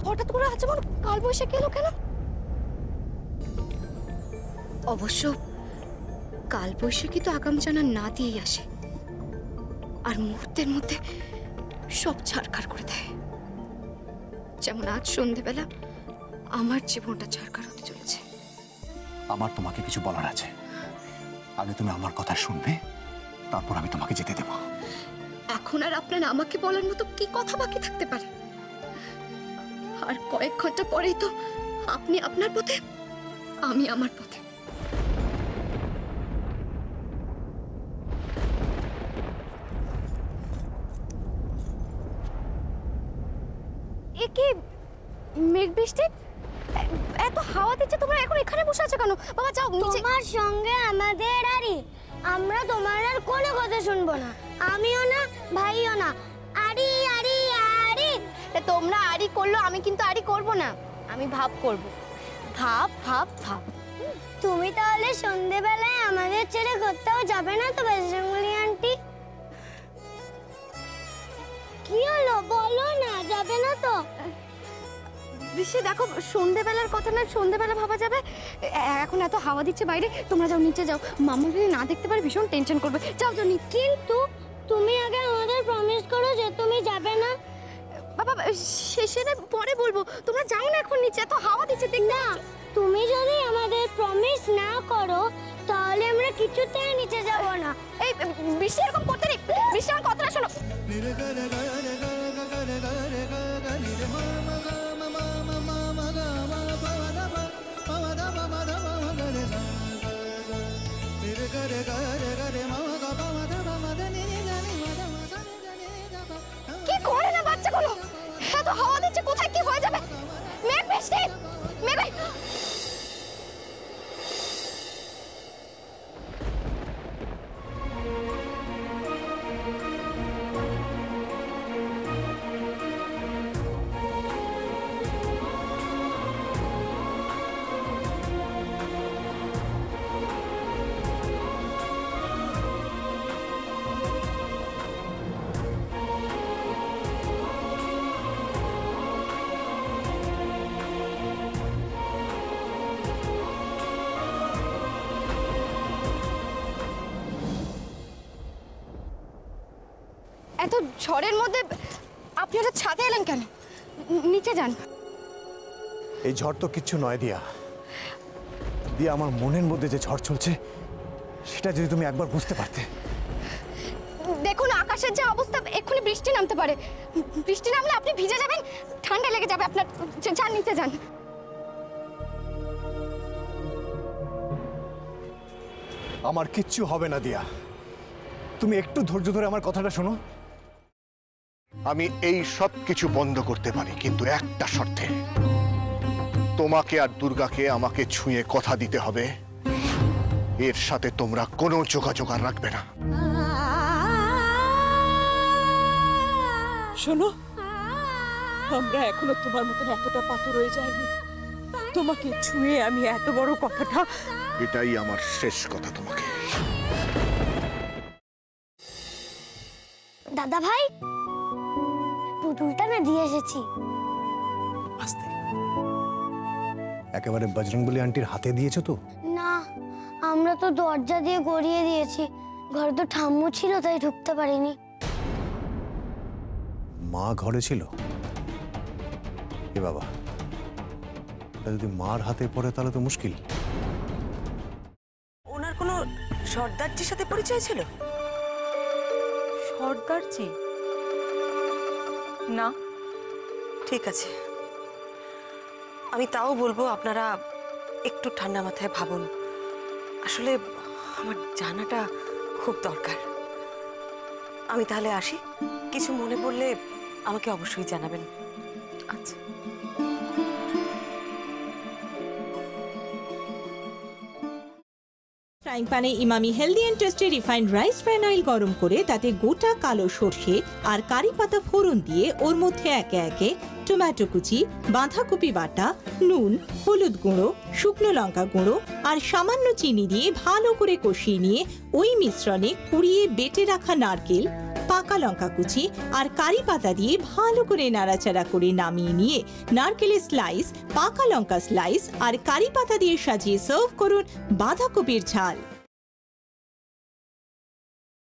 হঠাৎ করে আজ আমার কালবৈশাখী এলো কেন? অবশ্য কালবৈশাখী তো আগাম জানা না দিয়েই আসে, আর মুহূর্তের মধ্যে সব ছারখার করে দেয়। যেমন আজ সন্ধেবেলা আমার জীবনটা ছারখার হতে চলেছে। আমার তোমাকে কিছু বলার আছে। আগে তুমি আমার কথা শুনবে, তারপর আমি তোমাকে যেতে দেব। এখন আর আপনার আমাকে বলার মতো কি কথা বাকি থাকতে পারে? আর কয়েক ঘন্টা পরেই তো আপনি আপনার পথে, আমি আমার পথে। এ কি মেঘ বৃষ্টি? এত হাওয়া দিচ্ছে, তোমরা এখন এখানে বসে আছো কেন? বাবা যাও নিচে। তোমার সঙ্গে আমাদের আরি, আমরা তোমার আর কোনো কথা শুনবো না। আমিও না, ভাইও না। আরি আরি আরি। তোমরা আরি করলো, আমি কিন্তু আরি করব না, আমি ভাব করব। ভাব ভাব ভাব। তুমি তাহলে সন্ধেবেলায় আমাদের ছেড়ে কোথাও যাবে না তো বজরঙ্গলি আন্টি? কি হলো বলো না, যাবে না তো? বৃষ্টি দেখো, সন্ধেবেলার কথা না সন্ধেবেলা ভাবা যাবে। এখন এত হাওয়া দিচ্ছে বাইরে, তোমরা যাও নিচে যাও। মামু যদি না দেখতে পারে ভীষণ টেনশন করবে। যাও যাও। কিন্তু তুমি আগে আমাদের প্রমিস করো যে তুমি যাবে না। বাবা শেষে পরে বলবো, তোমরা যাও না এখন নিচে, এত হাওয়া দিচ্ছে। দেখ না, তুমি যদি আমাদের প্রমিস না করো তাহলে আমরা কিছুতেই নিচে যাব না। এই বৃষ্টি এরকম করতে নেই। বৃষ্টি আমার কথাটা শোনো। কি করে না বাচ্চাগুলো? এত হাওয়া দিচ্ছে, কোথায় কি হয়ে যাবে? মেঘ বৃষ্টি, মেঘ। এত ঝড়ের মধ্যে আপনারা ছাদে এলেন কেন? নিচে যান। এই ঝড় তো কিচ্ছু নয় দিয়া। দিয়া, আমার মনের মধ্যে যে ঝড় চলছে সেটা যদি তুমি একবার বুঝতে পারতে। দেখুন আকাশের যে অবস্থা, এক্ষুনি বৃষ্টি নামতে পারে। বৃষ্টি নামলে আপনি ভিজে যাবেন, ঠান্ডা লেগে যাবে আপনার। যান নিচে যান। আমার কিচ্ছু হবে না দিয়া, তুমি একটু ধৈর্য ধরে আমার কথাটা শোনো। আমি এই সব কিছু বন্ধ করতে পারি, কিন্তু একটা শর্তে। তোমাকে আর দুর্গাকে আমাকে ছুঁয়ে কথা দিতে হবে, এর সাথে তোমরা কোনো যোগাযোগ আর রাখবে না। শোনো, আমরা এখনো তোমার মতন এতটা পাথর হয়ে যায়নি। তোমাকে ছুঁয়ে আমি এত বড় কথাটা, এটাই আমার শেষ কথা তোমাকে। দাদা ভাই, পুতুলটা না দিয়ে এসেছি। আস্তে, একেবারে বজরংবলী আন্টির হাতে দিয়েছো তো? না, আমরা তো দরজা দিয়ে গড়িয়ে দিয়েছি। ঘরে তো ঠাম্মু ছিল, তাই ঢুকতে পারিনি। মা ঘরে ছিল? এ বাবা, যদি মার হাতে পড়ে তাহলে তো মুশকিল। ওনার কোনো সর্দারজির সাথে পরিচয় ছিল? সর্দারজি? না, ঠিক আছে, আমি তাও বলবো আপনারা একটু ঠান্ডা মাথায় ভাবুন। আসলে আমার জানাটা খুব দরকার। আমি তাহলে আসি, কিছু মনে পড়লে আমাকে অবশ্যই জানাবেন। আচ্ছা। ফ্রাইং প্যানে Emami healthy and tasty refined rice bran oil গরম করে তাতে গোটা কালো সর্ষে আর কারি পাতা ফোড়ন দিয়ে ওর মধ্যে একে একে টমেটো কুচি, বাঁধাকপি বাটা, নুন, হলুদ গুঁড়ো, শুকনো লঙ্কা গুঁড়ো আর সামান্য চিনি দিয়ে ভালো করে কষিয়ে নিয়ে ওই মিশ্রণে কুড়িয়ে বেটে রাখা নারকেল, পাকা লঙ্কা কুচি আর কারি পাতা দিয়ে ভালো করে নাড়াচাড়া করে নামিয়ে নিয়ে নারকেলের স্লাইস, পাকা লঙ্কা স্লাইস আর কারি পাতা দিয়ে সাজিয়ে সার্ভ করুন বাঁধাকপির ঝাল।